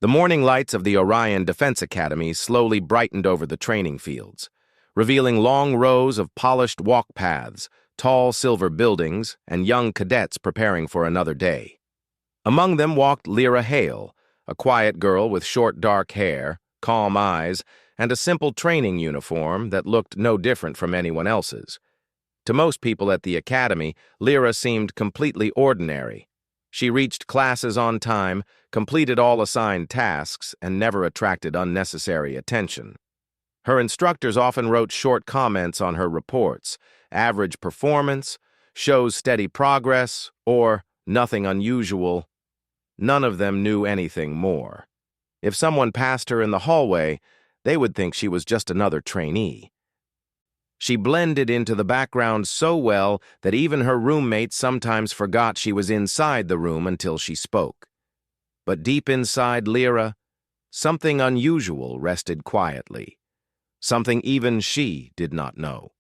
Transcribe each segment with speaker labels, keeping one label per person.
Speaker 1: The morning lights of the Orion Defense Academy slowly brightened over the training fields, revealing long rows of polished walk paths, tall silver buildings, and young cadets preparing for another day. Among them walked Lyra Hale, a quiet girl with short dark hair, calm eyes, and a simple training uniform that looked no different from anyone else's. To most people at the academy, Lyra seemed completely ordinary. She reached classes on time, completed all assigned tasks, and never attracted unnecessary attention. Her instructors often wrote short comments on her reports: average performance, shows steady progress, or nothing unusual. None of them knew anything more. If someone passed her in the hallway, they would think she was just another trainee. She blended into the background so well that even her roommates sometimes forgot she was inside the room until she spoke. But deep inside Lyra, something unusual rested quietly, something even she did not know.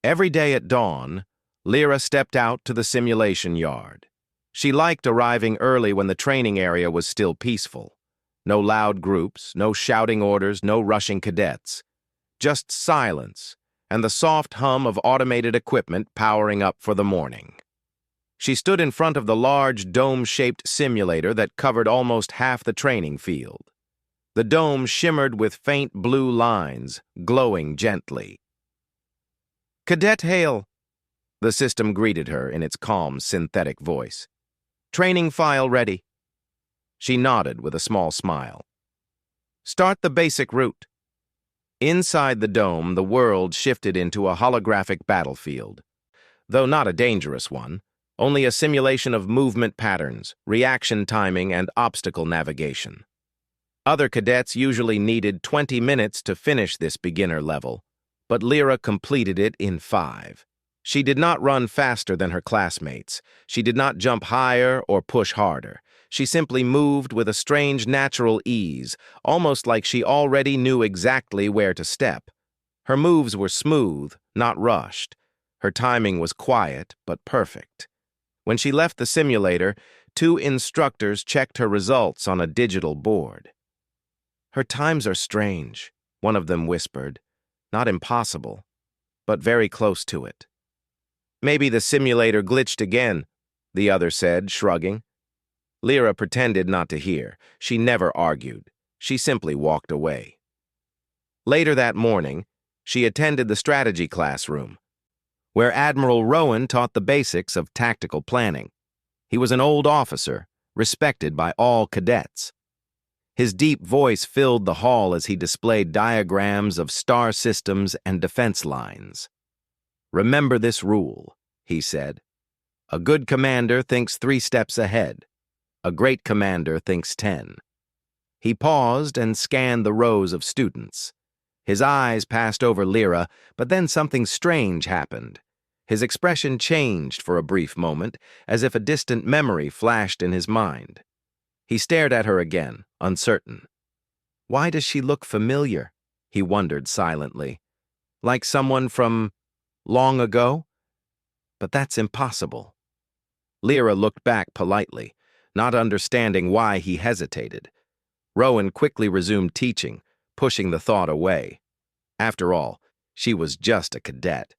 Speaker 1: Every day at dawn, Lyra stepped out to the simulation yard. She liked arriving early when the training area was still peaceful. No loud groups, no shouting orders, no rushing cadets. Just silence and the soft hum of automated equipment powering up for the morning. She stood in front of the large dome-shaped simulator that covered almost half the training field. The dome shimmered with faint blue lines, glowing gently. "Cadet Hale," the system greeted her in its calm, synthetic voice. "Training file ready." She nodded with a small smile. "Start the basic route." Inside the dome, the world shifted into a holographic battlefield. Though not a dangerous one, only a simulation of movement patterns, reaction timing, and obstacle navigation. Other cadets usually needed 20 minutes to finish this beginner level, but Lyra completed it in 5. She did not run faster than her classmates. She did not jump higher or push harder. She simply moved with a strange natural ease, almost like she already knew exactly where to step. Her moves were smooth, not rushed. Her timing was quiet, but perfect. When she left the simulator, 2 instructors checked her results on a digital board. "Her times are strange," one of them whispered. "Not impossible, but very close to it." "Maybe the simulator glitched again," the other said, shrugging. Lyra pretended not to hear. She never argued. She simply walked away. Later that morning, she attended the strategy classroom, where Admiral Rowan taught the basics of tactical planning. He was an old officer, respected by all cadets. His deep voice filled the hall as he displayed diagrams of star systems and defense lines. "Remember this rule," he said. "A good commander thinks 3 steps ahead. A great commander thinks 10. He paused and scanned the rows of students. His eyes passed over Lyra, but then something strange happened. His expression changed for a brief moment, as if a distant memory flashed in his mind. He stared at her again, uncertain. Why does she look familiar? He wondered silently. Like someone from long ago? But that's impossible. Lyra looked back politely, not understanding why he hesitated. Rowan quickly resumed teaching, pushing the thought away. After all, she was just a cadet.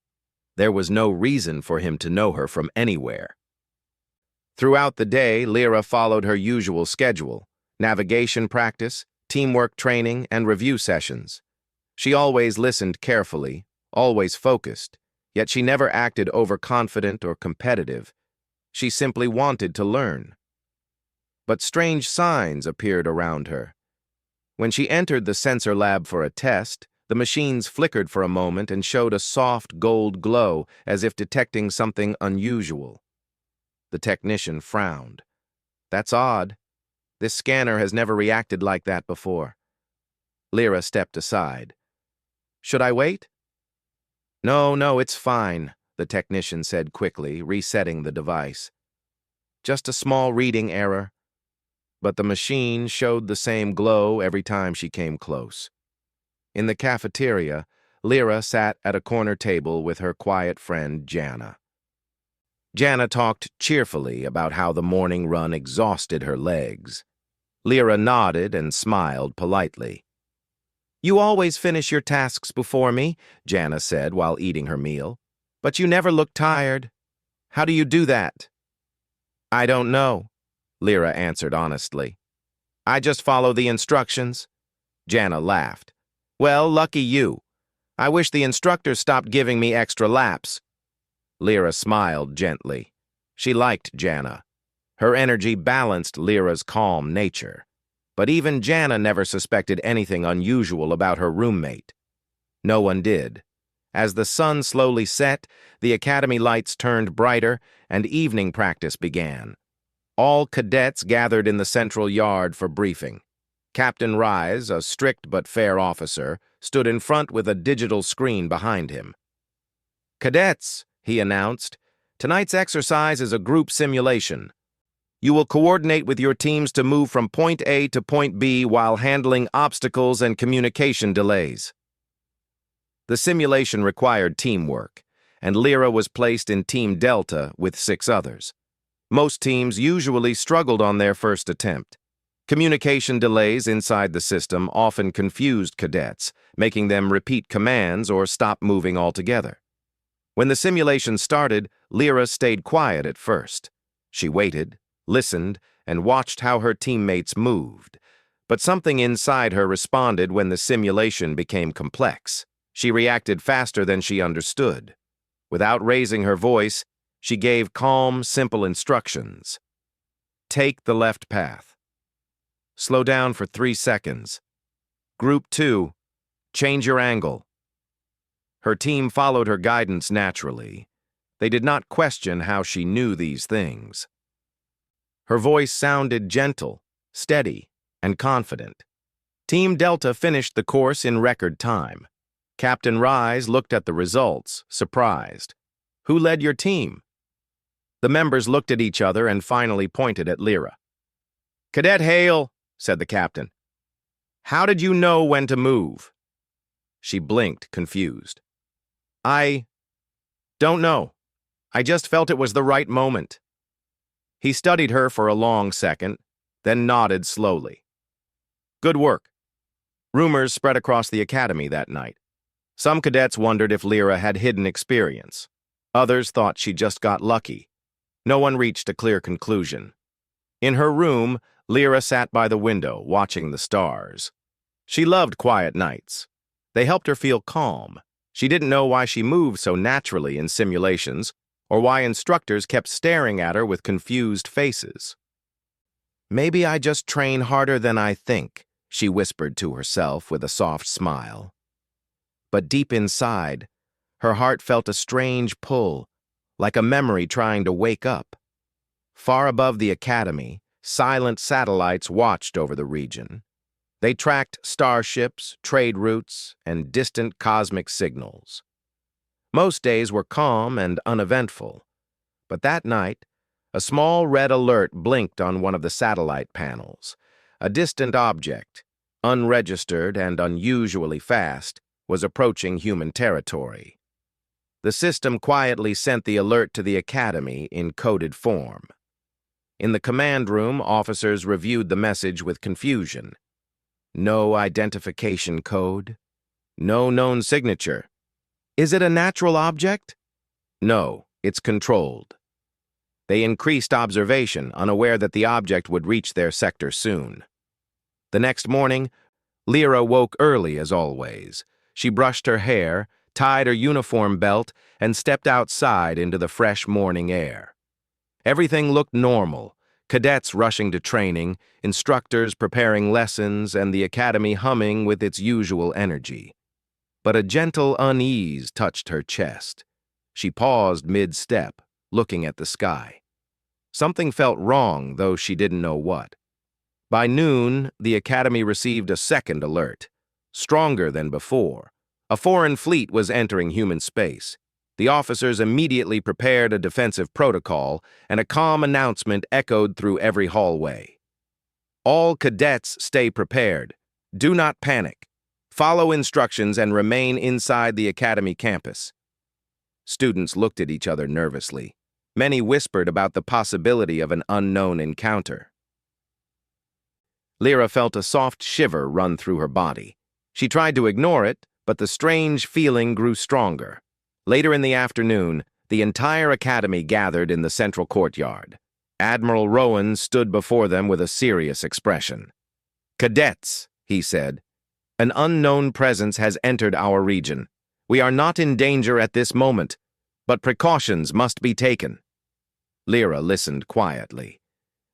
Speaker 1: There was no reason for him to know her from anywhere. Throughout the day, Lyra followed her usual schedule: navigation practice, teamwork training, and review sessions. She always listened carefully, always focused, yet she never acted overconfident or competitive. She simply wanted to learn. But strange signs appeared around her. When she entered the sensor lab for a test, the machines flickered for a moment and showed a soft gold glow, as if detecting something unusual. The technician frowned. "That's odd. This scanner has never reacted like that before." Lyra stepped aside. "Should I wait?" No, it's fine," the technician said quickly, resetting the device. "Just a small reading error." But the machine showed the same glow every time she came close. In the cafeteria, Lyra sat at a corner table with her quiet friend Jana. Jana talked cheerfully about how the morning run exhausted her legs. Lyra nodded and smiled politely. "You always finish your tasks before me," Jana said while eating her meal. "But you never look tired. How do you do that?" "I don't know," Lyra answered honestly. "I just follow the instructions." Jana laughed. "Well, lucky you. I wish the instructors stopped giving me extra laps." Lyra smiled gently. She liked Jana. Her energy balanced Lyra's calm nature. But even Jana never suspected anything unusual about her roommate. No one did. As the sun slowly set, the academy lights turned brighter, and evening practice began. All cadets gathered in the central yard for briefing. Captain Rise, a strict but fair officer, stood in front with a digital screen behind him. "Cadets," he announced, "tonight's exercise is a group simulation. You will coordinate with your teams to move from point A to point B while handling obstacles and communication delays." The simulation required teamwork, and Lyra was placed in Team Delta with 6 others. Most teams usually struggled on their first attempt. Communication delays inside the system often confused cadets, making them repeat commands or stop moving altogether. When the simulation started, Lyra stayed quiet at first. She waited, listened, and watched how her teammates moved. But something inside her responded when the simulation became complex. She reacted faster than she understood. Without raising her voice, she gave calm, simple instructions. "Take the left path. Slow down for 3 seconds. Group 2, change your angle." Her team followed her guidance naturally. They did not question how she knew these things. Her voice sounded gentle, steady, and confident. Team Delta finished the course in record time. Captain Rise looked at the results, surprised. "Who led your team?" The members looked at each other and finally pointed at Lyra. "Cadet Hale," said the captain. "How did you know when to move?" She blinked, confused. "I don't know. I just felt it was the right moment." He studied her for a long second, then nodded slowly. "Good work." Rumors spread across the academy that night. Some cadets wondered if Lyra had hidden experience. Others thought she just got lucky. No one reached a clear conclusion. In her room, Lyra sat by the window, watching the stars. She loved quiet nights. They helped her feel calm. She didn't know why she moved so naturally in simulations, or why instructors kept staring at her with confused faces. "Maybe I just train harder than I think," she whispered to herself with a soft smile. But deep inside, her heart felt a strange pull, like a memory trying to wake up. Far above the academy, silent satellites watched over the region. They tracked starships, trade routes, and distant cosmic signals. Most days were calm and uneventful, but that night, a small red alert blinked on one of the satellite panels. A distant object, unregistered and unusually fast, was approaching human territory. The system quietly sent the alert to the Academy in coded form. In the command room, officers reviewed the message with confusion. No identification code. No known signature. Is it a natural object? No, it's controlled. They increased observation, unaware that the object would reach their sector soon. The next morning, Lyra woke early as always. She brushed her hair, tied her uniform belt, and stepped outside into the fresh morning air. Everything looked normal, cadets rushing to training, instructors preparing lessons, and the academy humming with its usual energy. But a gentle unease touched her chest. She paused mid-step, looking at the sky. Something felt wrong, though she didn't know what. By noon, the academy received a second alert, stronger than before. A foreign fleet was entering human space. The officers immediately prepared a defensive protocol, and a calm announcement echoed through every hallway. "All cadets stay prepared. Do not panic. Follow instructions and remain inside the academy campus." Students looked at each other nervously. Many whispered about the possibility of an unknown encounter. Lyra felt a soft shiver run through her body. She tried to ignore it, but the strange feeling grew stronger. Later in the afternoon, the entire academy gathered in the central courtyard. Admiral Rowan stood before them with a serious expression. "Cadets," he said, "an unknown presence has entered our region. We are not in danger at this moment, but precautions must be taken." Lyra listened quietly.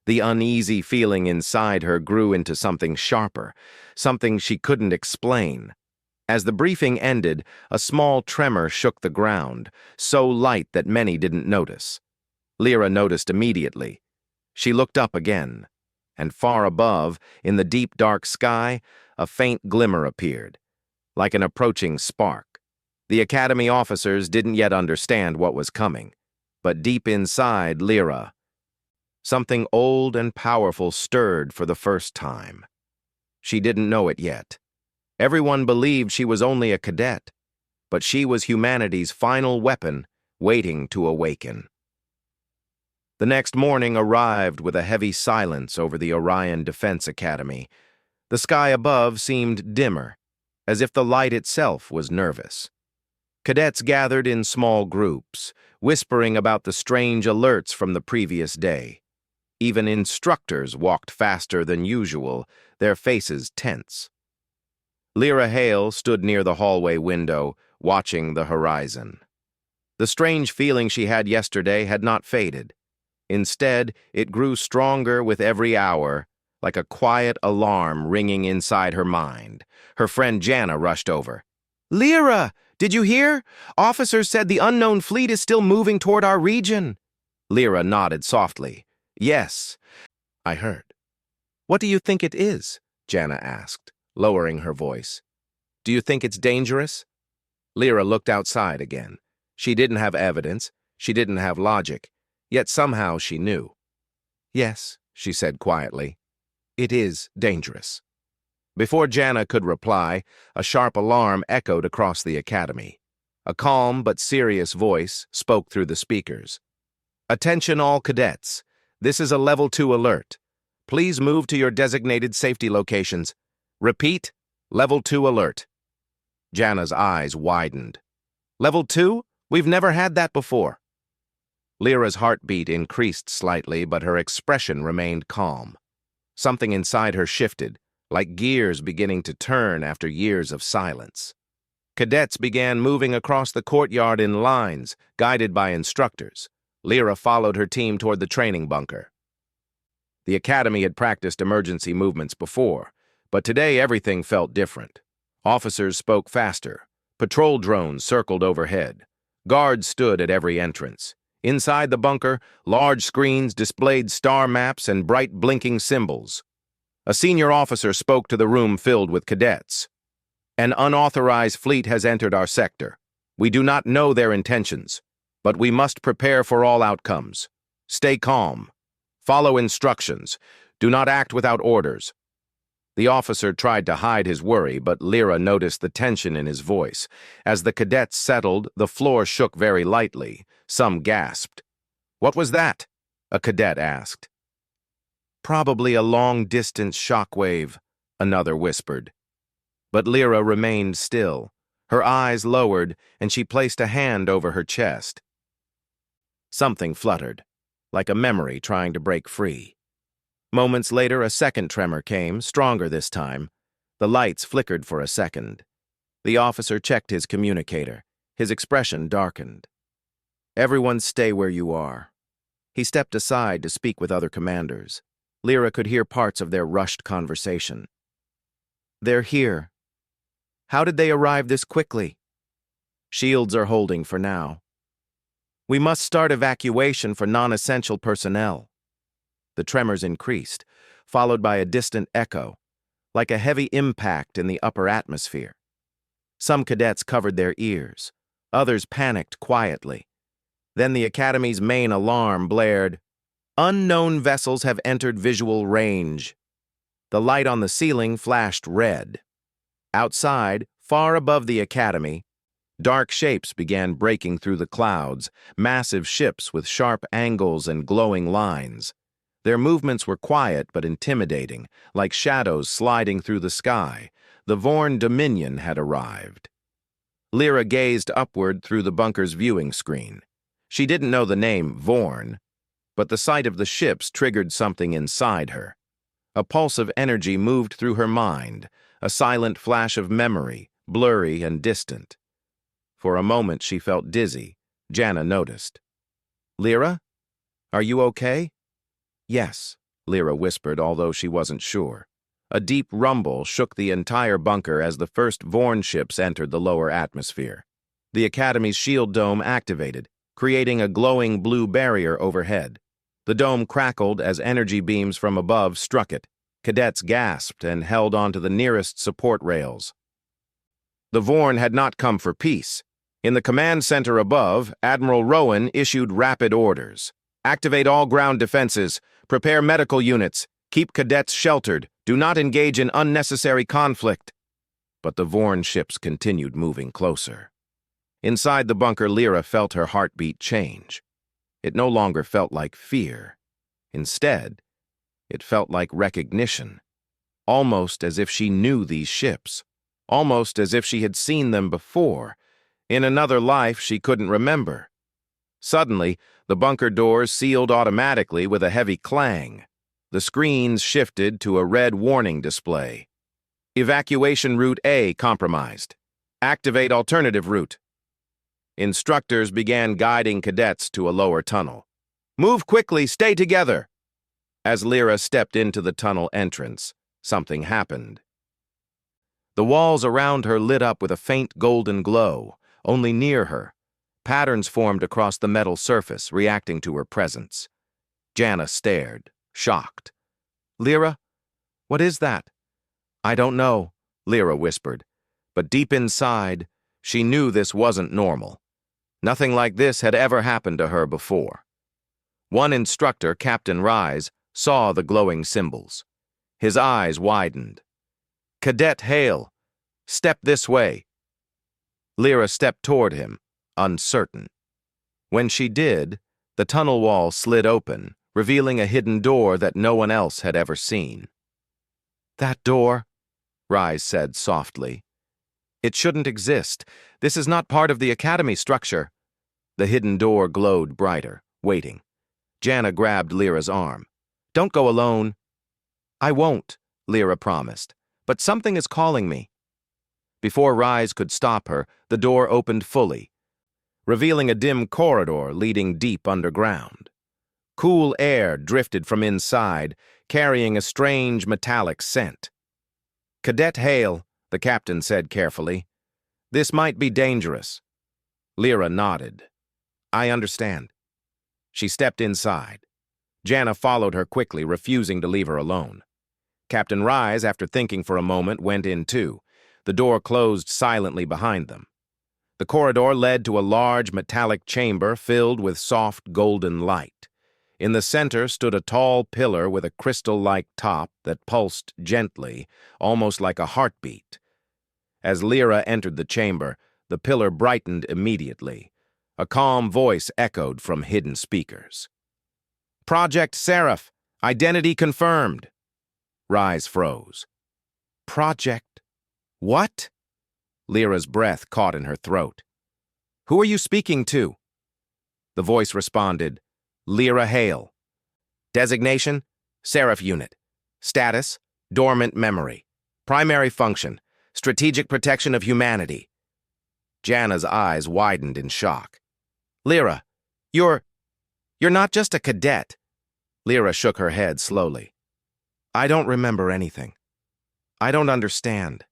Speaker 1: The uneasy feeling inside her grew into something sharper, something she couldn't explain. As the briefing ended, a small tremor shook the ground, so light that many didn't notice. Lyra noticed immediately. She looked up again, and far above, in the deep dark sky, a faint glimmer appeared, like an approaching spark. The academy officers didn't yet understand what was coming, but deep inside Lyra, something old and powerful stirred for the first time. She didn't know it yet. Everyone believed she was only a cadet, but she was humanity's final weapon, waiting to awaken. The next morning arrived with a heavy silence over the Orion Defense Academy. The sky above seemed dimmer, as if the light itself was nervous. Cadets gathered in small groups, whispering about the strange alerts from the previous day. Even instructors walked faster than usual, their faces tense. Lyra Hale stood near the hallway window, watching the horizon. The strange feeling she had yesterday had not faded. Instead, it grew stronger with every hour, like a quiet alarm ringing inside her mind. Her friend Jana rushed over. "Lyra, did you hear? Officers said the unknown fleet is still moving toward our region." Lyra nodded softly. "Yes, I heard." "What do you think it is?" Jana asked, lowering her voice. "Do you think it's dangerous?" Lyra looked outside again. She didn't have evidence. She didn't have logic. Yet somehow she knew. "Yes," she said quietly. "It is dangerous." Before Jana could reply, a sharp alarm echoed across the academy. A calm but serious voice spoke through the speakers. "Attention all cadets. This is a Level 2 alert. Please move to your designated safety locations. Repeat, Level 2 alert." Jana's eyes widened. "Level 2? We've never had that before." Lyra's heartbeat increased slightly, but her expression remained calm. Something inside her shifted, like gears beginning to turn after years of silence. Cadets began moving across the courtyard in lines, guided by instructors. Lyra followed her team toward the training bunker. The academy had practiced emergency movements before, but today everything felt different. Officers spoke faster. Patrol drones circled overhead. Guards stood at every entrance. Inside the bunker, large screens displayed star maps and bright blinking symbols. A senior officer spoke to the room filled with cadets. "An unauthorized fleet has entered our sector. We do not know their intentions, but we must prepare for all outcomes. Stay calm. Follow instructions. Do not act without orders." The officer tried to hide his worry, but Lyra noticed the tension in his voice. As the cadets settled, the floor shook very lightly. Some gasped. "What was that?" a cadet asked. "Probably a long-distance shockwave," another whispered. But Lyra remained still. Her eyes lowered, and she placed a hand over her chest. Something fluttered, like a memory trying to break free. Moments later, a second tremor came, stronger this time. The lights flickered for a second. The officer checked his communicator. His expression darkened. "Everyone stay where you are." He stepped aside to speak with other commanders. Lyra could hear parts of their rushed conversation. "They're here. How did they arrive this quickly?" "Shields are holding for now." "We must start evacuation for non-essential personnel." The tremors increased, followed by a distant echo, like a heavy impact in the upper atmosphere. Some cadets covered their ears. Others panicked quietly. Then the Academy's main alarm blared. "Unknown vessels have entered visual range." The light on the ceiling flashed red. Outside, far above the Academy, dark shapes began breaking through the clouds, massive ships with sharp angles and glowing lines. Their movements were quiet but intimidating, like shadows sliding through the sky. The Vorn Dominion had arrived. Lyra gazed upward through the bunker's viewing screen. She didn't know the name Vorn, but the sight of the ships triggered something inside her. A pulse of energy moved through her mind, a silent flash of memory, blurry and distant. For a moment she felt dizzy. Jana noticed. "Lyra? Are you okay?" "Yes," Lyra whispered, although she wasn't sure. A deep rumble shook the entire bunker as the first Vorn ships entered the lower atmosphere. The Academy's shield dome activated, creating a glowing blue barrier overhead. The dome crackled as energy beams from above struck it. Cadets gasped and held onto the nearest support rails. The Vorn had not come for peace. In the command center above, Admiral Rowan issued rapid orders. "Activate all ground defenses. Prepare medical units. Keep cadets sheltered. Do not engage in unnecessary conflict." But the Vorn ships continued moving closer. Inside the bunker, Lyra felt her heartbeat change. It no longer felt like fear. Instead, it felt like recognition. Almost as if she knew these ships. Almost as if she had seen them before. In another life she couldn't remember. Suddenly, the bunker doors sealed automatically with a heavy clang. The screens shifted to a red warning display. "Evacuation Route A compromised. Activate alternative route." Instructors began guiding cadets to a lower tunnel. "Move quickly, stay together." As Lyra stepped into the tunnel entrance, something happened. The walls around her lit up with a faint golden glow. Only near her, patterns formed across the metal surface, reacting to her presence. Jana stared, shocked. "Lyra, what is that?" "I don't know," Lyra whispered, but deep inside, she knew this wasn't normal. Nothing like this had ever happened to her before. One instructor, Captain Rise, saw the glowing symbols. His eyes widened. "Cadet Hale, step this way." Lyra stepped toward him, uncertain. When she did, the tunnel wall slid open, revealing a hidden door that no one else had ever seen. "That door," Rise said softly. "It shouldn't exist. This is not part of the Academy structure." The hidden door glowed brighter, waiting. Jana grabbed Lyra's arm. "Don't go alone." "I won't," Lyra promised, "but something is calling me." Before Rise could stop her, the door opened fully, revealing a dim corridor leading deep underground. Cool air drifted from inside, carrying a strange metallic scent. "Cadet Hale," the captain said carefully. "This might be dangerous." Lyra nodded. "I understand." She stepped inside. Jana followed her quickly, refusing to leave her alone. Captain Rise, after thinking for a moment, went in too. The door closed silently behind them. The corridor led to a large metallic chamber filled with soft golden light. In the center stood a tall pillar with a crystal-like top that pulsed gently, almost like a heartbeat. As Lyra entered the chamber, the pillar brightened immediately. A calm voice echoed from hidden speakers. "Project Seraph, identity confirmed." Rise froze. "Project what?" Lyra's breath caught in her throat. "Who are you speaking to?" The voice responded, "Lyra Hale. Designation, Seraph Unit. Status, dormant memory. Primary function, strategic protection of humanity." Jana's eyes widened in shock. "Lyra, you're not just a cadet." Lyra shook her head slowly. "I don't remember anything. I don't understand."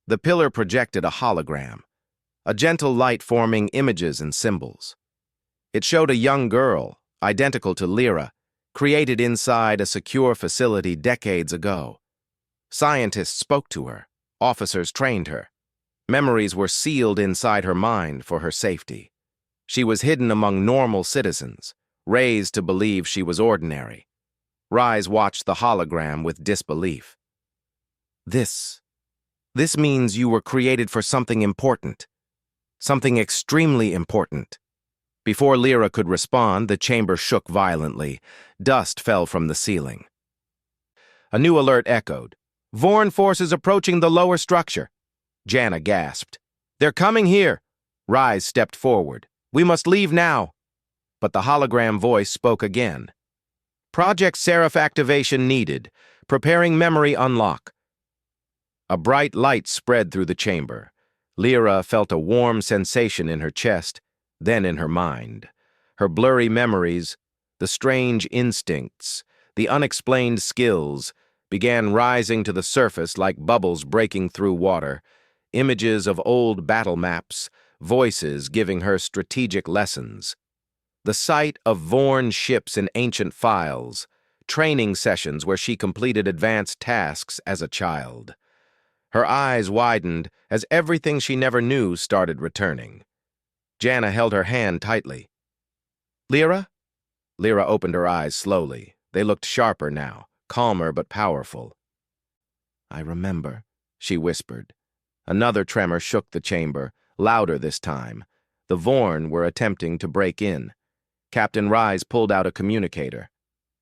Speaker 1: The pillar projected a hologram, a gentle light forming images and symbols. It showed a young girl, identical to Lyra, created inside a secure facility decades ago. Scientists spoke to her, officers trained her. Memories were sealed inside her mind for her safety. She was hidden among normal citizens, raised to believe she was ordinary. Rise watched the hologram with disbelief. This means you were created for something important. Something extremely important." Before Lyra could respond, the chamber shook violently. Dust fell from the ceiling. A new alert echoed. "Vorn forces approaching the lower structure." Jana gasped. "They're coming here." Rise stepped forward. "We must leave now." But the hologram voice spoke again. "Project Seraph activation needed. Preparing memory unlock." A bright light spread through the chamber. Lyra felt a warm sensation in her chest, then in her mind. Her blurry memories, the strange instincts, the unexplained skills, began rising to the surface like bubbles breaking through water, images of old battle maps, voices giving her strategic lessons. The sight of Vorn ships in ancient files, training sessions where she completed advanced tasks as a child. Her eyes widened as everything she never knew started returning. Jana held her hand tightly. "Lyra?" Lyra opened her eyes slowly. They looked sharper now, calmer but powerful. "I remember," she whispered. Another tremor shook the chamber, louder this time. The Vorn were attempting to break in. Captain Rise pulled out a communicator.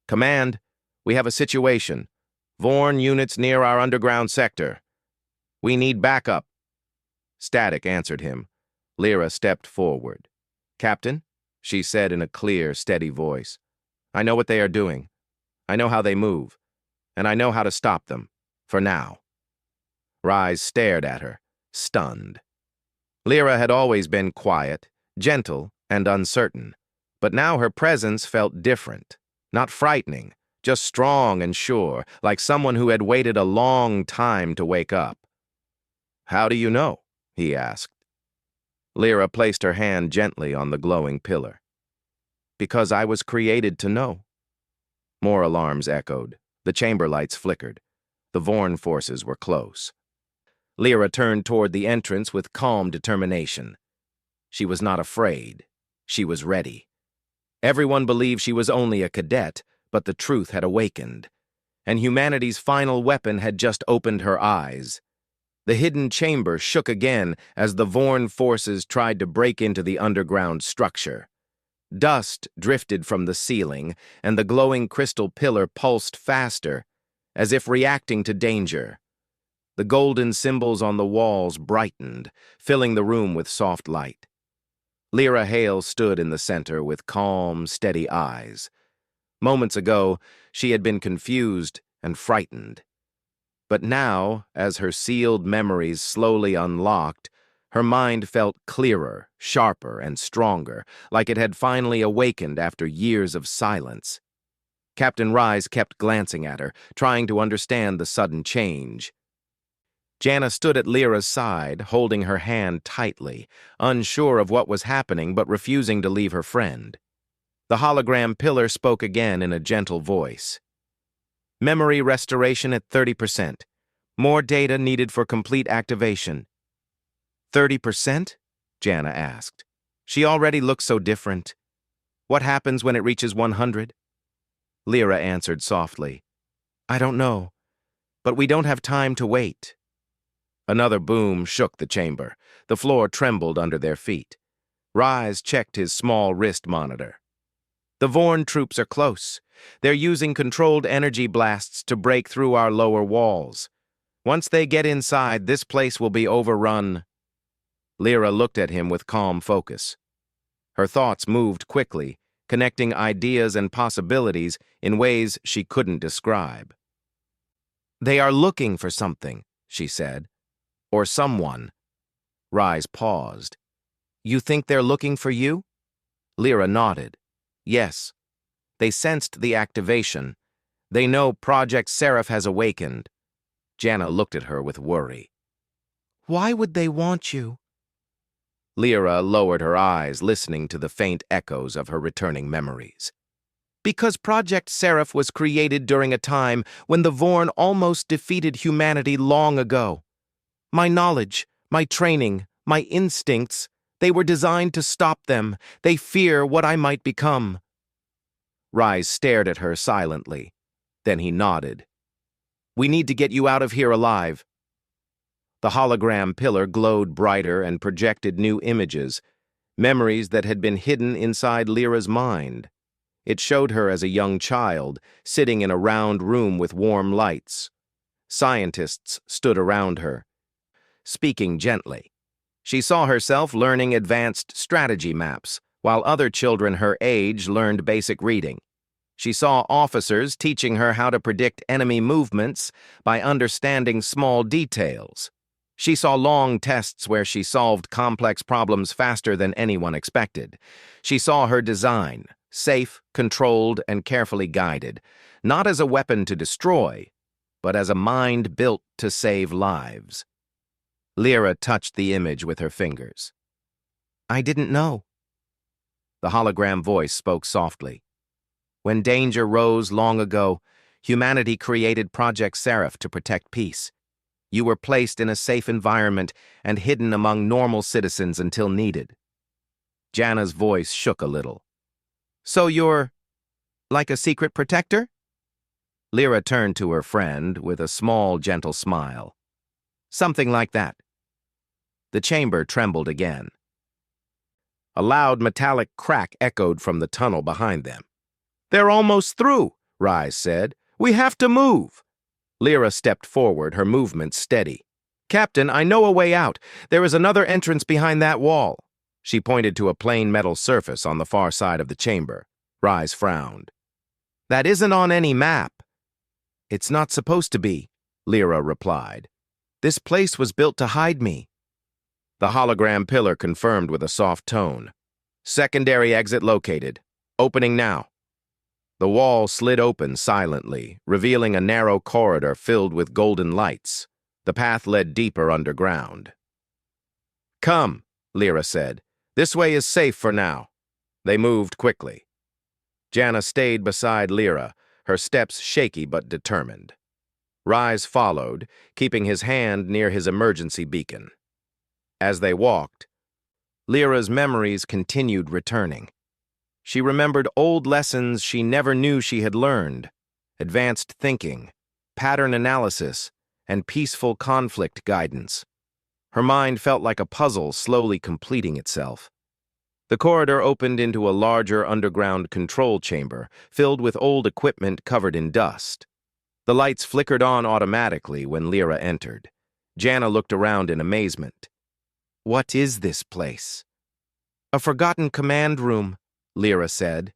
Speaker 1: "Command, we have a situation. Vorn units near our underground sector. We need backup." Static answered him. Lyra stepped forward. "Captain," she said in a clear, steady voice, "I know what they are doing. I know how they move. And I know how to stop them. For now." Rise stared at her, stunned. Lyra had always been quiet, gentle, and uncertain. But now her presence felt different. Not frightening, just strong and sure, like someone who had waited a long time to wake up. "How do you know?" he asked. Lyra placed her hand gently on the glowing pillar. "Because I was created to know." More alarms echoed. The chamber lights flickered. The Vorn forces were close. Lyra turned toward the entrance with calm determination. She was not afraid. She was ready. Everyone believed she was only a cadet, but the truth had awakened. And humanity's final weapon had just opened her eyes. The hidden chamber shook again as the Vorn forces tried to break into the underground structure. Dust drifted from the ceiling, and the glowing crystal pillar pulsed faster, as if reacting to danger. The golden symbols on the walls brightened, filling the room with soft light. Lyra Hale stood in the center with calm, steady eyes. Moments ago, she had been confused and frightened. But now, as her sealed memories slowly unlocked, her mind felt clearer, sharper, and stronger, like it had finally awakened after years of silence. Captain Rise kept glancing at her, trying to understand the sudden change. Jana stood at Lyra's side, holding her hand tightly, unsure of what was happening but refusing to leave her friend. The hologram pillar spoke again in a gentle voice. "Memory restoration at 30%. More data needed for complete activation." 30%? Jana asked. She already looked so different. "What happens when it reaches 100? Lyra answered softly. "I don't know, but we don't have time to wait." Another boom shook the chamber. The floor trembled under their feet. Rise checked his small wrist monitor. "The Vorn troops are close. They're using controlled energy blasts to break through our lower walls. Once they get inside, this place will be overrun." Lyra looked at him with calm focus. Her thoughts moved quickly, connecting ideas and possibilities in ways she couldn't describe. "They are looking for something," she said. "Or someone." Rise paused. "You think they're looking for you?" Lyra nodded. "Yes. They sensed the activation. They know Project Seraph has awakened." Jana looked at her with worry. "Why would they want you?" Lyra lowered her eyes, listening to the faint echoes of her returning memories. "Because Project Seraph was created during a time when the Vorn almost defeated humanity long ago. My knowledge, my training, my instincts, they were designed to stop them. They fear what I might become." Rise stared at her silently. Then he nodded. "We need to get you out of here alive." The hologram pillar glowed brighter and projected new images. memories that had been hidden inside Lyra's mind. It showed her as a young child, sitting in a round room with warm lights. Scientists stood around her, speaking gently. She saw herself learning advanced strategy maps, while other children her age learned basic reading. She saw officers teaching her how to predict enemy movements by understanding small details. She saw long tests where she solved complex problems faster than anyone expected. She saw her design, safe, controlled, and carefully guided, not as a weapon to destroy, but as a mind built to save lives. Lyra touched the image with her fingers. "I didn't know." The hologram voice spoke softly. "When danger rose long ago, humanity created Project Seraph to protect peace. You were placed in a safe environment and hidden among normal citizens until needed." Jana's voice shook a little. "So you're like a secret protector?" Lyra turned to her friend with a small, gentle smile. "Something like that." The chamber trembled again. A loud metallic crack echoed from the tunnel behind them. "They're almost through," Rise said. "We have to move." Lyra stepped forward, her movements steady. "Captain, I know a way out. There is another entrance behind that wall." She pointed to a plain metal surface on the far side of the chamber. Rise frowned. "That isn't on any map." "It's not supposed to be," Lyra replied. "This place was built to hide me." The hologram pillar confirmed with a soft tone. "Secondary exit located. Opening now." The wall slid open silently, revealing a narrow corridor filled with golden lights. The path led deeper underground. "Come," Lyra said. "This way is safe for now." They moved quickly. Jana stayed beside Lyra, her steps shaky but determined. Rise followed, keeping his hand near his emergency beacon. As they walked, Lyra's memories continued returning. She remembered old lessons she never knew she had learned: advanced thinking, pattern analysis, and peaceful conflict guidance. Her mind felt like a puzzle slowly completing itself. The corridor opened into a larger underground control chamber, filled with old equipment covered in dust. The lights flickered on automatically when Lyra entered. Jana looked around in amazement. "What is this place?" "A forgotten command room," Lyra said.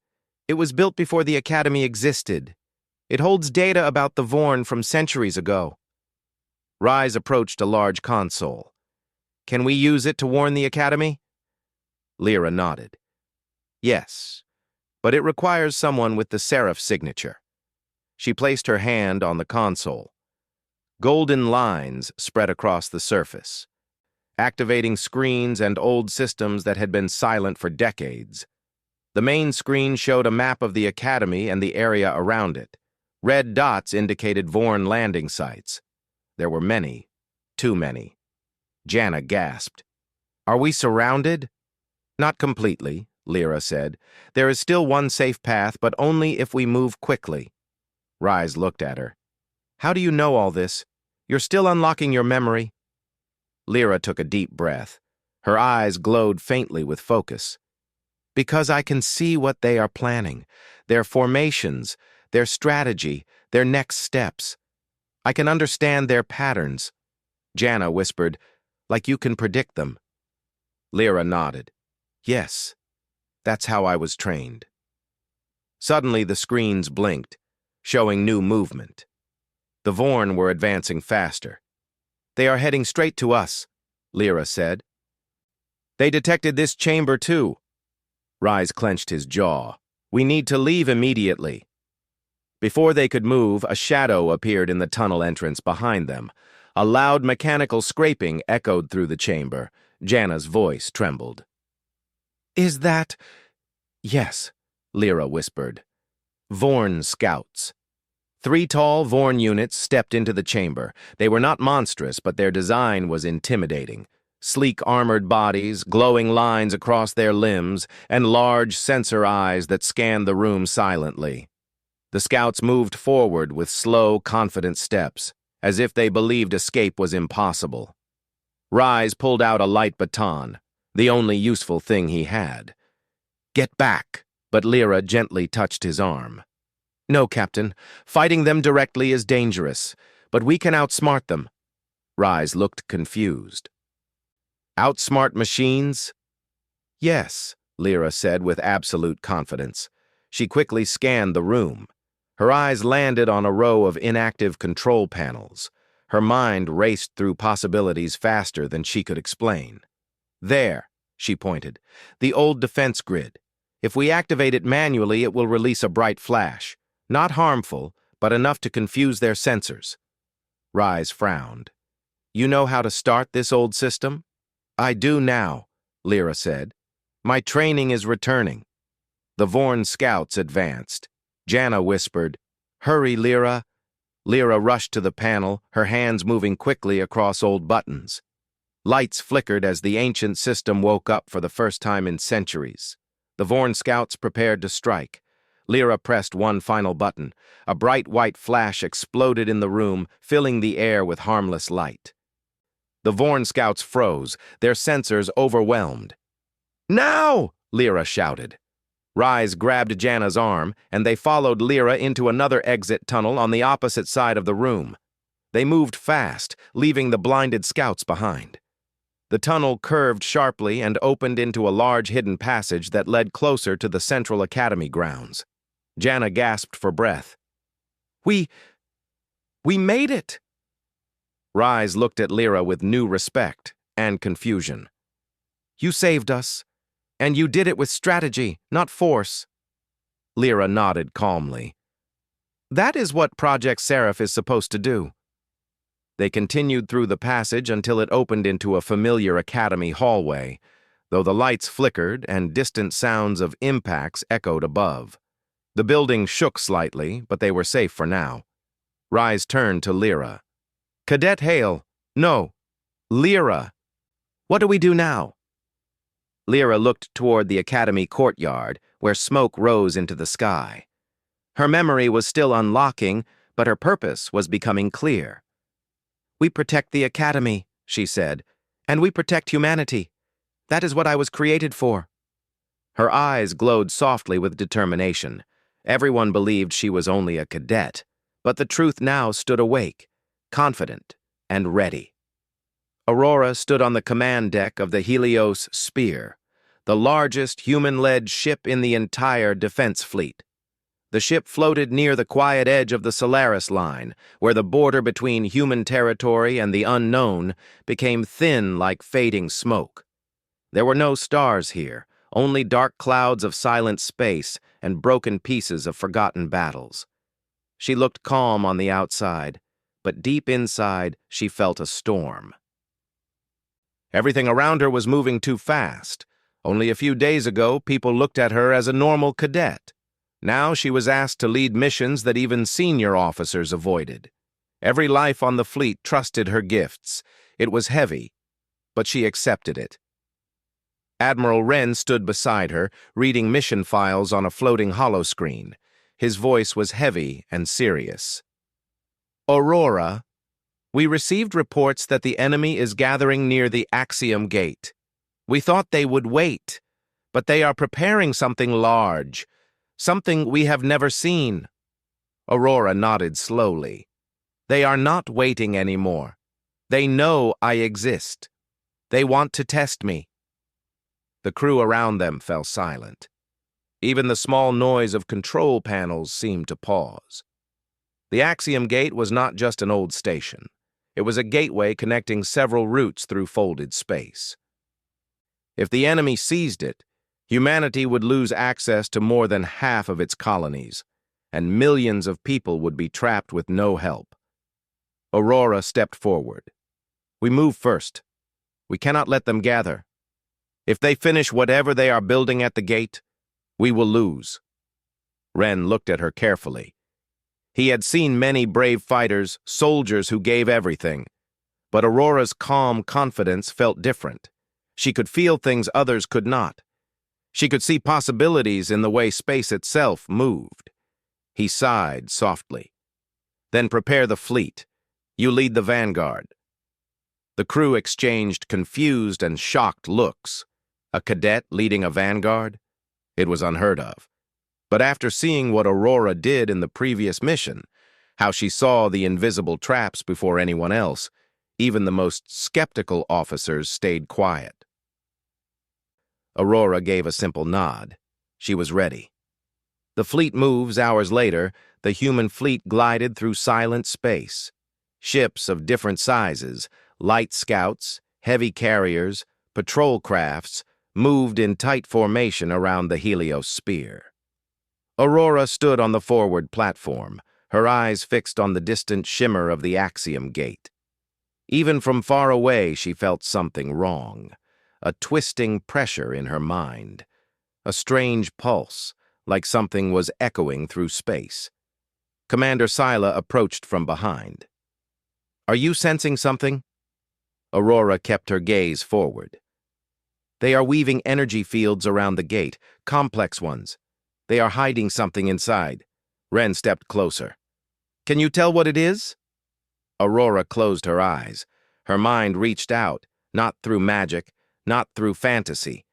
Speaker 1: "It was built before the Academy existed. It holds data about the Vorn from centuries ago." Rise approached a large console. "Can we use it to warn the Academy?" Lyra nodded. "Yes, but it requires someone with the Seraph signature." She placed her hand on the console. Golden lines spread across the surface, activating screens and old systems that had been silent for decades. The main screen showed a map of the Academy and the area around it. Red dots indicated Vorn landing sites. There were many, too many. Jana gasped. "Are we surrounded?" "Not completely," Lyra said. "There is still one safe path, but only if we move quickly." Rise looked at her. "How do you know all this? You're still unlocking your memory." Lyra took a deep breath. Her eyes glowed faintly with focus. "Because I can see what they are planning, their formations, their strategy, their next steps. I can understand their patterns." Jana whispered, "Like you can predict them." Lyra nodded. "Yes, that's how I was trained." Suddenly the screens blinked, showing new movement. The Vorn were advancing faster. "They are heading straight to us," Lyra said. "They detected this chamber too." Rise clenched his jaw. "We need to leave immediately." Before they could move, a shadow appeared in the tunnel entrance behind them. A loud mechanical scraping echoed through the chamber. Jana's voice trembled. "Is that—" "Yes," Lyra whispered. "Vorn scouts." 3 tall Vorn units stepped into the chamber. They were not monstrous, but their design was intimidating. Sleek armored bodies, glowing lines across their limbs, and large sensor eyes that scanned the room silently. The scouts moved forward with slow, confident steps, as if they believed escape was impossible. Rise pulled out a light baton. the only useful thing he had. "Get back," but Lyra gently touched his arm. "No, Captain. Fighting them directly is dangerous, but we can outsmart them." Rise looked confused. "Outsmart machines?" "Yes," Lyra said with absolute confidence. She quickly scanned the room. Her eyes landed on a row of inactive control panels. Her mind raced through possibilities faster than she could explain. "There," she pointed, "the old defense grid. If we activate it manually, it will release a bright flash. Not harmful, but enough to confuse their sensors." Rise frowned. "You know how to start this old system?" "I do now," Lyra said. "My training is returning." The Vorn scouts advanced. Janna whispered, "Hurry, Lyra." Lyra rushed to the panel, her hands moving quickly across old buttons. Lights flickered as the ancient system woke up for the first time in centuries. The Vorn scouts prepared to strike. Lyra pressed one final button. A bright white flash exploded in the room, filling the air with harmless light. The Vorn scouts froze, their sensors overwhelmed. "Now!" Lyra shouted. Rise grabbed Janna's arm, and they followed Lyra into another exit tunnel on the opposite side of the room. They moved fast, leaving the blinded scouts behind. The tunnel curved sharply and opened into a large hidden passage that led closer to the Central Academy grounds. Janna gasped for breath. We made it!" Rise looked at Lyra with new respect and confusion. "You saved us. And you did it with strategy, not force." Lyra nodded calmly. "That is what Project Seraph is supposed to do." They continued through the passage until it opened into a familiar academy hallway, though the lights flickered and distant sounds of impacts echoed above. The building shook slightly, but they were safe for now. Rise turned to Lyra. "Cadet Hale, no, Lyra. What do we do now?" Lyra looked toward the academy courtyard, where smoke rose into the sky. Her memory was still unlocking, but her purpose was becoming clear. "We protect the academy," she said, "and we protect humanity. That is what I was created for." Her eyes glowed softly with determination. Everyone believed she was only a cadet, but the truth now stood awake, confident and ready. Aurora stood on the command deck of the Helios Spear, the largest human-led ship in the entire defense fleet. The ship floated near the quiet edge of the Solaris line, where the border between human territory and the unknown became thin like fading smoke. There were no stars here, only dark clouds of silent space and broken pieces of forgotten battles. She looked calm on the outside, but deep inside she felt a storm. Everything around her was moving too fast. Only a few days ago, people looked at her as a normal cadet. Now she was asked to lead missions that even senior officers avoided. Every life on the fleet trusted her gifts. It was heavy, but she accepted it. Admiral Wren stood beside her, reading mission files on a floating holoscreen. His voice was heavy and serious. "Aurora, we received reports that the enemy is gathering near the Axiom Gate. We thought they would wait, but they are preparing something large, something we have never seen." Aurora nodded slowly. "They are not waiting anymore. They know I exist. They want to test me." The crew around them fell silent. Even the small noise of control panels seemed to pause. The Axiom Gate was not just an old station. It was a gateway connecting several routes through folded space. If the enemy seized it, humanity would lose access to more than half of its colonies, and millions of people would be trapped with no help. Aurora stepped forward. "We move first. We cannot let them gather. If they finish whatever they are building at the gate, we will lose." Wren looked at her carefully. He had seen many brave fighters, soldiers who gave everything. But Aurora's calm confidence felt different. She could feel things others could not. She could see possibilities in the way space itself moved. He sighed softly. "Then prepare the fleet. You lead the vanguard." The crew exchanged confused and shocked looks. A cadet leading a vanguard? It was unheard of. But after seeing what Aurora did in the previous mission, how she saw the invisible traps before anyone else, even the most skeptical officers stayed quiet. Aurora gave a simple nod. She was ready. The fleet moves. Hours later, the human fleet glided through silent space. Ships of different sizes, light scouts, heavy carriers, patrol crafts, moved in tight formation around the Helios sphere. Aurora stood on the forward platform, her eyes fixed on the distant shimmer of the Axiom Gate. Even from far away, she felt something wrong, a twisting pressure in her mind, a strange pulse, like something was echoing through space. Commander Sila approached from behind. "Are you sensing something?" Aurora kept her gaze forward. "They are weaving energy fields around the gate, complex ones. They are hiding something inside." Ren stepped closer. "Can you tell what it is?" Aurora closed her eyes. Her mind reached out, not through magic, not through fantasy,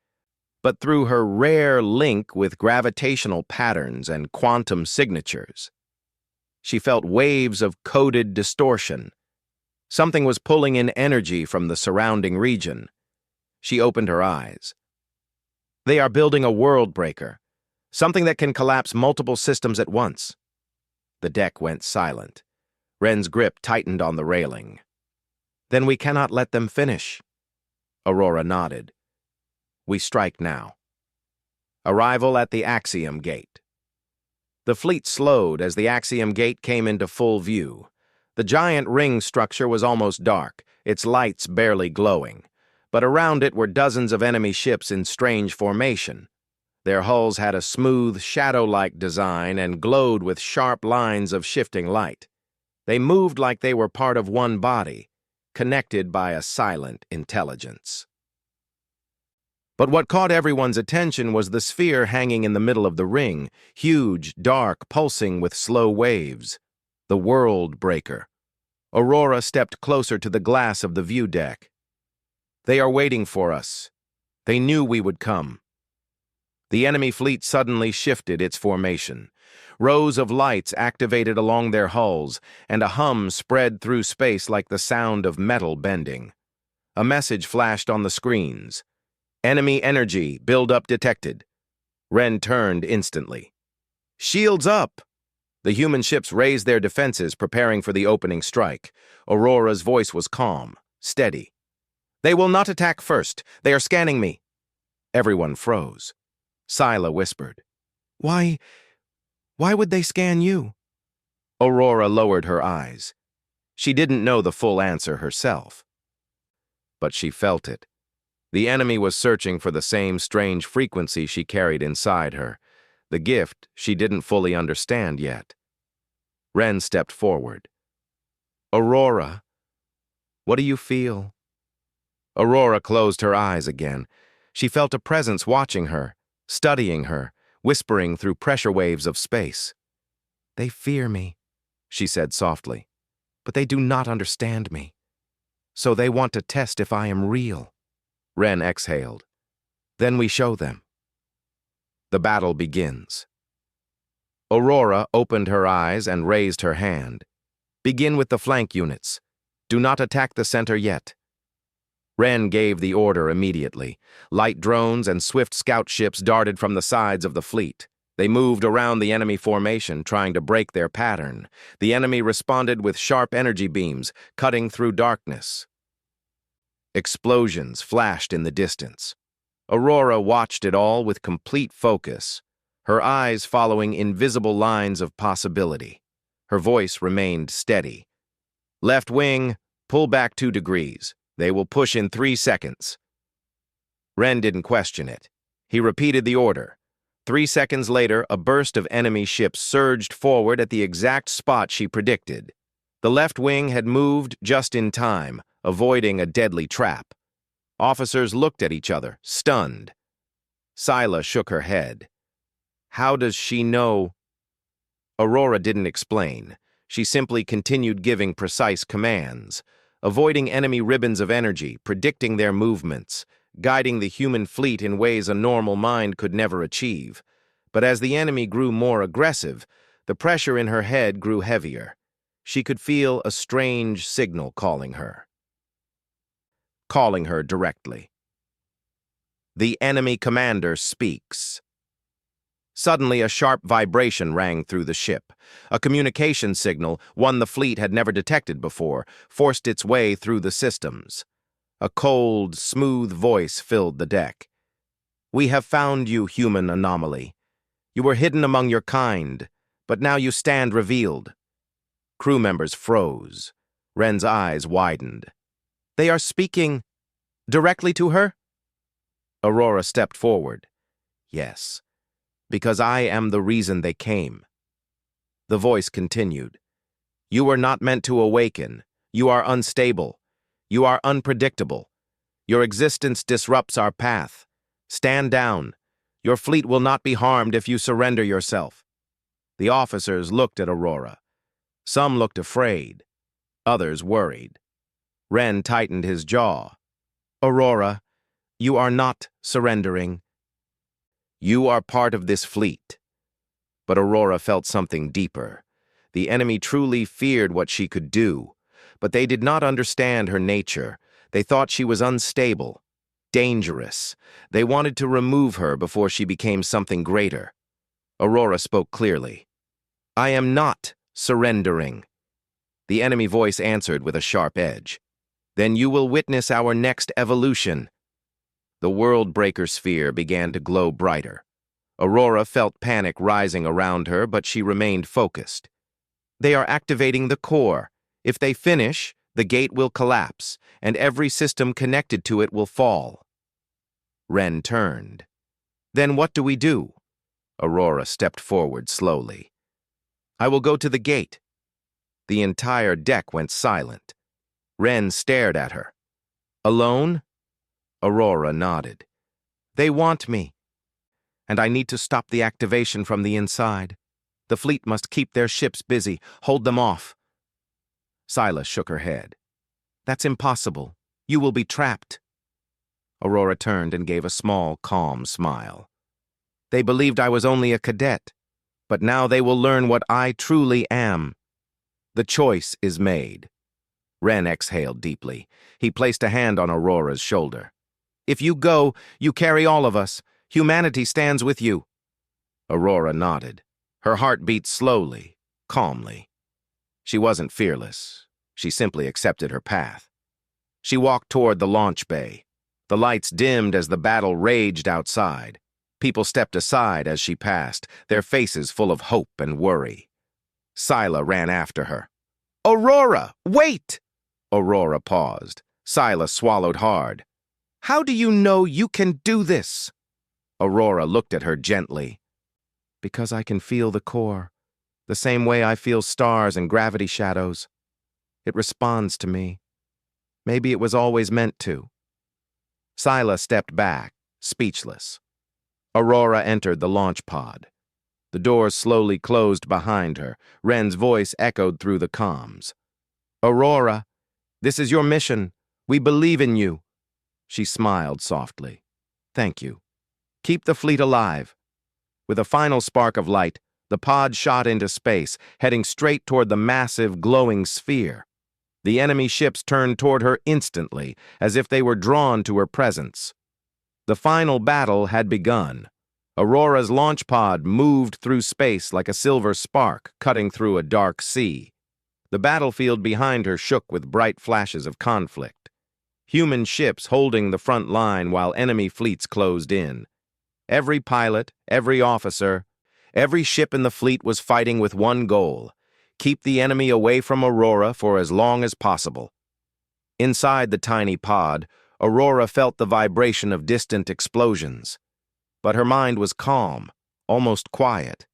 Speaker 1: but through her rare link with gravitational patterns and quantum signatures. She felt waves of coded distortion. Something was pulling in energy from the surrounding region. She opened her eyes. "They are building a world breaker, something that can collapse multiple systems at once." The deck went silent. Ren's grip tightened on the railing. "Then we cannot let them finish." Aurora nodded. "We strike now." Arrival at the Axiom Gate. The fleet slowed as the Axiom Gate came into full view. The giant ring structure was almost dark, its lights barely glowing, but around it were dozens of enemy ships in strange formation. Their hulls had a smooth, shadow-like design and glowed with sharp lines of shifting light. They moved like they were part of one body, connected by a silent intelligence. But what caught everyone's attention was the sphere hanging in the middle of the ring, huge, dark, pulsing with slow waves. The world breaker. Aurora stepped closer to the glass of the view deck. "They are waiting for us. They knew we would come." The enemy fleet suddenly shifted its formation. Rows of lights activated along their hulls, and a hum spread through space like the sound of metal bending. A message flashed on the screens. "Enemy energy buildup detected." Ren turned instantly. "Shields up!" The human ships raised their defenses, preparing for the opening strike. Aurora's voice was calm, steady. "They will not attack first. They are scanning me." Everyone froze. Sila whispered, Why would they scan you?" Aurora lowered her eyes. She didn't know the full answer herself. But she felt it. The enemy was searching for the same strange frequency she carried inside her, the gift she didn't fully understand yet. Ren stepped forward. "Aurora, what do you feel?" Aurora closed her eyes again. She felt a presence watching her, studying her, whispering through pressure waves of space. "They fear me," she said softly, "but they do not understand me. So they want to test if I am real." Ren exhaled. "Then we show them." The battle begins. Aurora opened her eyes and raised her hand. "Begin with the flank units. Do not attack the center yet." Ren gave the order immediately. Light drones and swift scout ships darted from the sides of the fleet. They moved around the enemy formation, trying to break their pattern. The enemy responded with sharp energy beams, cutting through darkness. Explosions flashed in the distance. Aurora watched it all with complete focus, her eyes following invisible lines of possibility. Her voice remained steady. "Left wing, pull back 2 degrees. They will push in 3 seconds." Ren didn't question it. He repeated the order. 3 seconds later, a burst of enemy ships surged forward at the exact spot she predicted. The left wing had moved just in time, avoiding a deadly trap. Officers looked at each other, stunned. Sila shook her head. "How does she know?" Aurora didn't explain. She simply continued giving precise commands, avoiding enemy ribbons of energy, predicting their movements, guiding the human fleet in ways a normal mind could never achieve. But as the enemy grew more aggressive, the pressure in her head grew heavier. She could feel a strange signal calling her directly. The enemy commander speaks. Suddenly, a sharp vibration rang through the ship. A communication signal, one the fleet had never detected before, forced its way through the systems. A cold, smooth voice filled the deck. "We have found you, human anomaly. You were hidden among your kind, but now you stand revealed." Crew members froze. Ren's eyes widened. "They are speaking directly to her?" Aurora stepped forward. "Yes, because I am the reason they came." The voice continued. "You were not meant to awaken. You are unstable. You are unpredictable. Your existence disrupts our path. Stand down. Your fleet will not be harmed if you surrender yourself." The officers looked at Aurora. Some looked afraid. Others worried. Ren tightened his jaw. "Aurora, you are not surrendering. You are part of this fleet." But Aurora felt something deeper. The enemy truly feared what she could do, but they did not understand her nature. They thought she was unstable, dangerous. They wanted to remove her before she became something greater. Aurora spoke clearly. "I am not surrendering." The enemy voice answered with a sharp edge. "Then you will witness our next evolution." The world breaker sphere began to glow brighter. Aurora felt panic rising around her, but she remained focused. "They are activating the core. If they finish, the gate will collapse, and every system connected to it will fall." Ren turned. "Then what do we do?" Aurora stepped forward slowly. "I will go to the gate." The entire deck went silent. Ren stared at her. "Alone?" Aurora nodded. "They want me. And I need to stop the activation from the inside. The fleet must keep their ships busy, hold them off." Silas shook her head. "That's impossible. You will be trapped." Aurora turned and gave a small, calm smile. "They believed I was only a cadet, but now they will learn what I truly am. The choice is made." Ren exhaled deeply. He placed a hand on Aurora's shoulder. "If you go, you carry all of us. Humanity stands with you." Aurora nodded. Her heart beat slowly, calmly. She wasn't fearless. She simply accepted her path. She walked toward the launch bay. The lights dimmed as the battle raged outside. People stepped aside as she passed, their faces full of hope and worry. Scylla ran after her. "Aurora, wait!" Aurora paused. Scylla swallowed hard. "How do you know you can do this?" Aurora looked at her gently. "Because I can feel the core, the same way I feel stars and gravity shadows. It responds to me. Maybe it was always meant to." Scylla stepped back, speechless. Aurora entered the launch pod. The doors slowly closed behind her. Ren's voice echoed through the comms. "Aurora, this is your mission. We believe in you." She smiled softly. "Thank you. Keep the fleet alive." With a final spark of light, the pod shot into space, heading straight toward the massive, glowing sphere. The enemy ships turned toward her instantly, as if they were drawn to her presence. The final battle had begun. Aurora's launch pod moved through space like a silver spark, cutting through a dark sea. The battlefield behind her shook with bright flashes of conflict. Human ships holding the front line while enemy fleets closed in. Every pilot, every officer, every ship in the fleet was fighting with one goal: keep the enemy away from Aurora for as long as possible. Inside the tiny pod, Aurora felt the vibration of distant explosions. But her mind was calm, almost quiet.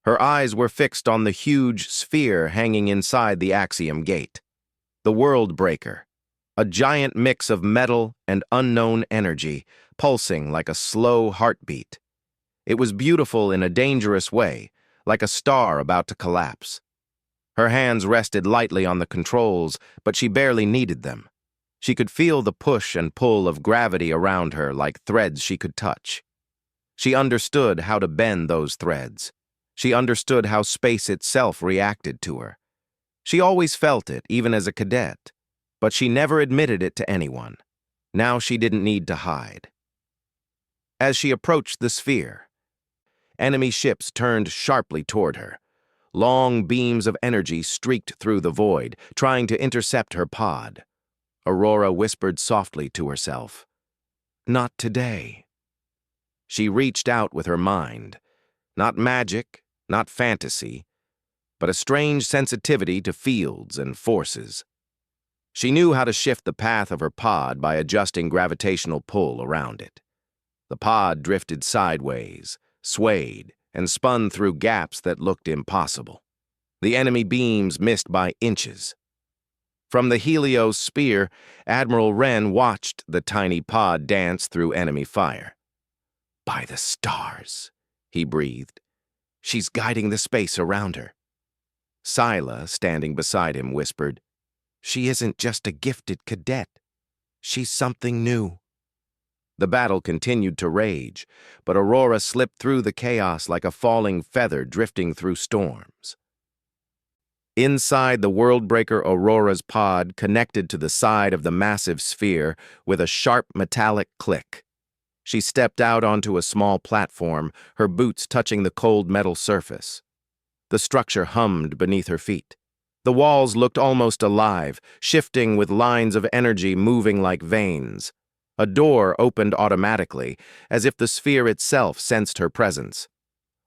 Speaker 1: Her eyes were fixed on the huge sphere hanging inside the Axiom Gate. The World Breaker, a giant mix of metal and unknown energy, pulsing like a slow heartbeat. It was beautiful in a dangerous way, like a star about to collapse. Her hands rested lightly on the controls, but she barely needed them. She could feel the push and pull of gravity around her like threads she could touch. She understood how to bend those threads. She understood how space itself reacted to her. She always felt it, even as a cadet, but she never admitted it to anyone. Now she didn't need to hide. As she approached the sphere, enemy ships turned sharply toward her. Long beams of energy streaked through the void, trying to intercept her pod. Aurora whispered softly to herself, "Not today." She reached out with her mind. Not magic, not fantasy, but a strange sensitivity to fields and forces. She knew how to shift the path of her pod by adjusting gravitational pull around it. The pod drifted sideways, swayed, and spun through gaps that looked impossible. The enemy beams missed by inches. From the Helios sphere, Admiral Wren watched the tiny pod dance through enemy fire. "By the stars," he breathed. "She's guiding the space around her." Scylla, standing beside him, whispered, "She isn't just a gifted cadet. She's something new." The battle continued to rage, but Aurora slipped through the chaos like a falling feather drifting through storms. Inside the Worldbreaker, Aurora's pod connected to the side of the massive sphere with a sharp metallic click. She stepped out onto a small platform, her boots touching the cold metal surface. The structure hummed beneath her feet. The walls looked almost alive, shifting with lines of energy moving like veins. A door opened automatically, as if the sphere itself sensed her presence.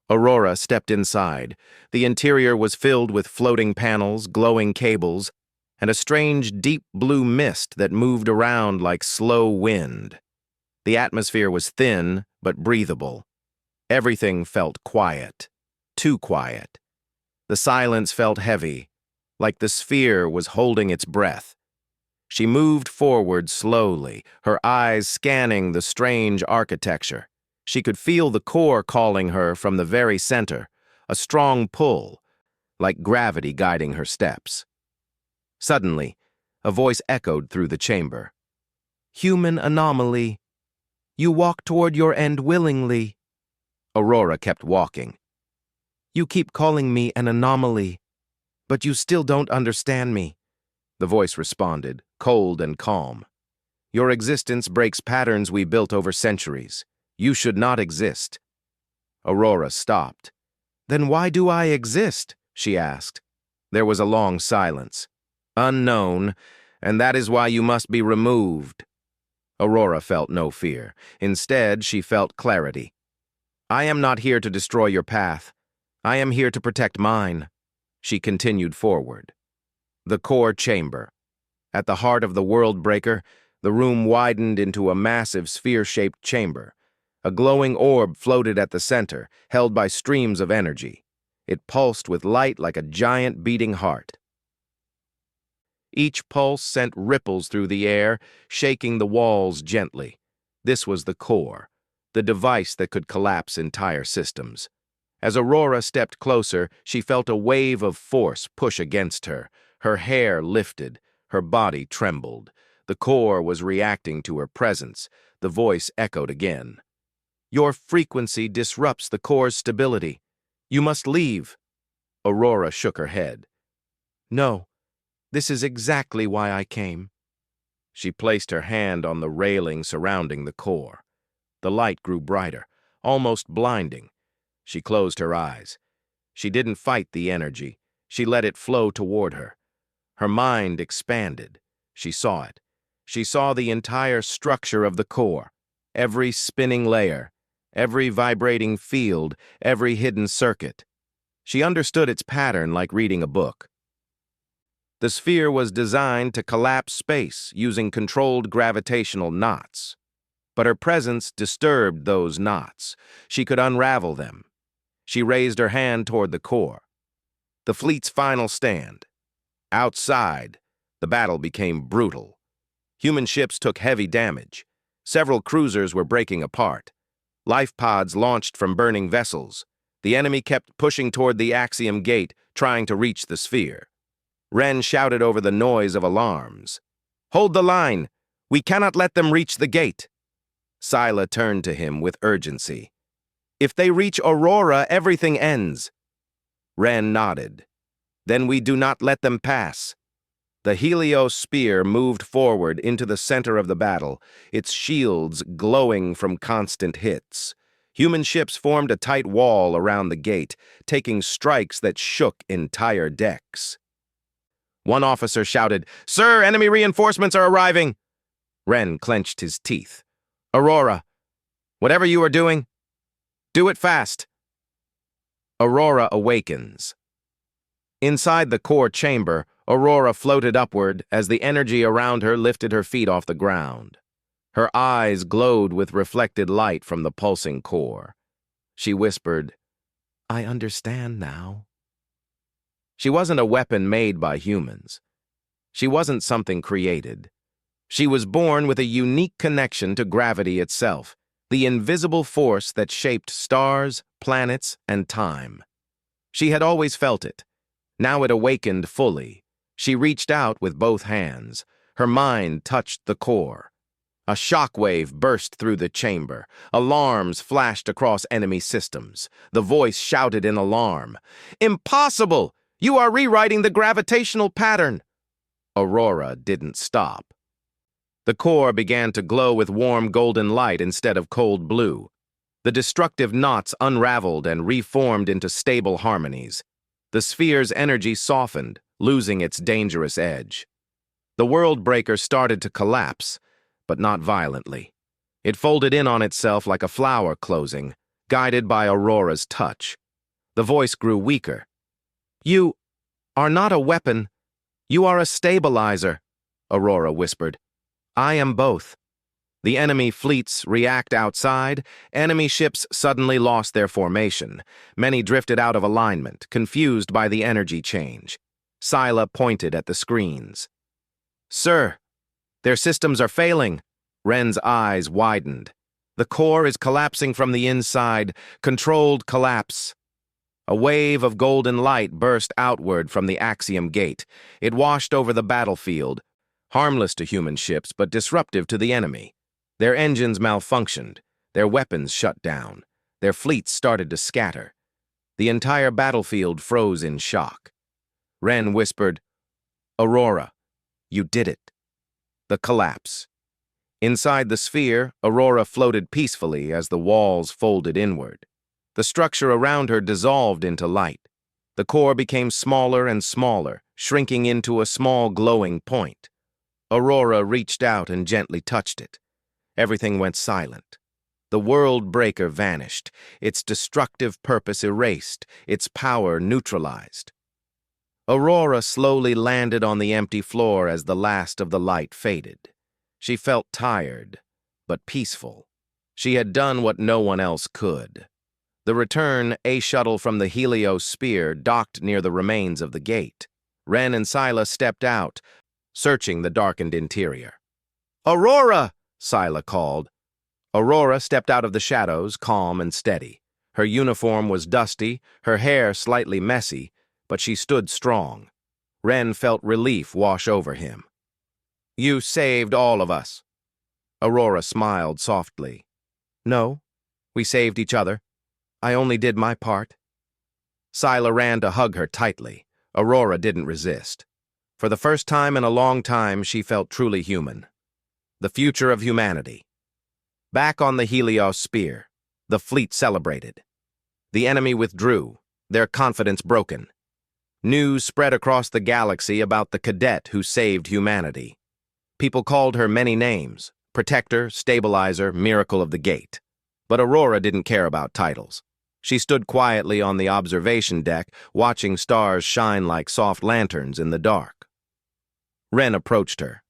Speaker 1: Aurora stepped inside. The interior was filled with floating panels, glowing cables, and a strange deep blue mist that moved around like slow wind. The atmosphere was thin but breathable. Everything felt quiet, too quiet. The silence felt heavy, like the sphere was holding its breath. She moved forward slowly, her eyes scanning the strange architecture. She could feel the core calling her from the very center, a strong pull, like gravity guiding her steps. Suddenly, a voice echoed through the chamber. "Human anomaly. You walk toward your end willingly." Aurora kept walking. "You keep calling me an anomaly, but you still don't understand me," the voice responded, cold and calm. "Your existence breaks patterns we built over centuries. You should not exist." Aurora stopped. "Then why do I exist?" she asked. There was a long silence. "Unknown, and that is why you must be removed." Aurora felt no fear. Instead, she felt clarity. "I am not here to destroy your path. I am here to protect mine." She continued forward. The core chamber. At the heart of the Worldbreaker, the room widened into a massive sphere-shaped chamber. A glowing orb floated at the center, held by streams of energy. It pulsed with light like a giant beating heart. Each pulse sent ripples through the air, shaking the walls gently. This was the core, the device that could collapse entire systems. As Aurora stepped closer, she felt a wave of force push against her. Her hair lifted, her body trembled. The core was reacting to her presence. The voice echoed again. "Your frequency disrupts the core's stability. You must leave." Aurora shook her head. "No, this is exactly why I came." She placed her hand on the railing surrounding the core. The light grew brighter, almost blinding. She closed her eyes. She didn't fight the energy. She let it flow toward her. Her mind expanded. She saw it. She saw the entire structure of the core, every spinning layer, every vibrating field, every hidden circuit. She understood its pattern like reading a book. The sphere was designed to collapse space using controlled gravitational knots. But her presence disturbed those knots. She could unravel them. She raised her hand toward the core. The fleet's final stand. Outside, the battle became brutal. Human ships took heavy damage. Several cruisers were breaking apart. Life pods launched from burning vessels. The enemy kept pushing toward the Axiom Gate, trying to reach the sphere. Wren shouted over the noise of alarms. Hold the line. We cannot let them reach the gate. Scylla turned to him with urgency. If they reach Aurora, everything ends. Ren nodded. Then we do not let them pass. The Helios spear moved forward into the center of the battle, its shields glowing from constant hits. Human ships formed a tight wall around the gate, taking strikes that shook entire decks. One officer shouted, "Sir, enemy reinforcements are arriving!" Ren clenched his teeth. "Aurora, whatever you are doing, do it fast." Aurora awakens. Inside the core chamber, Aurora floated upward as the energy around her lifted her feet off the ground. Her eyes glowed with reflected light from the pulsing core. She whispered, "I understand now." She wasn't a weapon made by humans. She wasn't something created. She was born with a unique connection to gravity itself, the invisible force that shaped stars, planets, and time. She had always felt it. Now it awakened fully. She reached out with both hands. Her mind touched the core. A shockwave burst through the chamber. Alarms flashed across enemy systems. The voice shouted in alarm, "Impossible! You are rewriting the gravitational pattern!" Aurora didn't stop. The core began to glow with warm golden light instead of cold blue. The destructive knots unraveled and reformed into stable harmonies. The sphere's energy softened, losing its dangerous edge. The world breaker started to collapse, but not violently. It folded in on itself like a flower closing, guided by Aurora's touch. The voice grew weaker. "You are not a weapon. You are a stabilizer," Aurora whispered. "I am both." The enemy fleets react outside. Enemy ships suddenly lost their formation. Many drifted out of alignment, confused by the energy change. Scylla pointed at the screens. "Sir, their systems are failing." Ren's eyes widened. "The core is collapsing from the inside. Controlled collapse." A wave of golden light burst outward from the Axiom Gate. It washed over the battlefield, harmless to human ships but disruptive to the enemy. Their engines malfunctioned, their weapons shut down, their fleets started to scatter. The entire battlefield froze in shock. Ren whispered, "Aurora, you did it." The collapse. Inside the sphere, Aurora floated peacefully as the walls folded inward. The structure around her dissolved into light. The core became smaller and smaller, shrinking into a small glowing point. Aurora reached out and gently touched it. Everything went silent. The world breaker vanished, its destructive purpose erased, its power neutralized. Aurora slowly landed on the empty floor as the last of the light faded. She felt tired, but peaceful. She had done what no one else could. The return A-shuttle from the Helios sphere docked near the remains of the gate. Ren and Scylla stepped out, searching the darkened interior. "Aurora!" Scylla called. Aurora stepped out of the shadows, calm and steady. Her uniform was dusty, her hair slightly messy, but she stood strong. Ren felt relief wash over him. "You saved all of us." Aurora smiled softly. "No, we saved each other. I only did my part." Scylla ran to hug her tightly. Aurora didn't resist. For the first time in a long time, she felt truly human. The future of humanity. Back on the Helios sphere, the fleet celebrated. The enemy withdrew, their confidence broken. News spread across the galaxy about the cadet who saved humanity. People called her many names: Protector, Stabilizer, Miracle of the Gate. But Aurora didn't care about titles. She stood quietly on the observation deck, watching stars shine like soft lanterns in the dark. Ren approached her.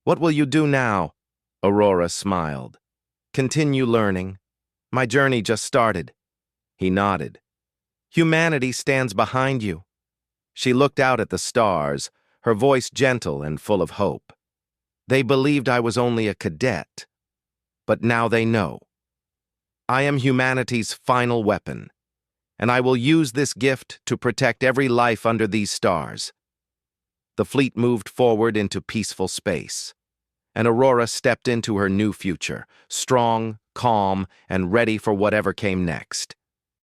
Speaker 1: "What will you do now?" Aurora smiled. "Continue learning. My journey just started." He nodded. "Humanity stands behind you." She looked out at the stars, her voice gentle and full of hope. "They believed I was only a cadet, but now they know. I am humanity's final weapon, and I will use this gift to protect every life under these stars." the fleet moved forward into peaceful space. And Aurora stepped into her new future, strong, calm, and ready for whatever came next.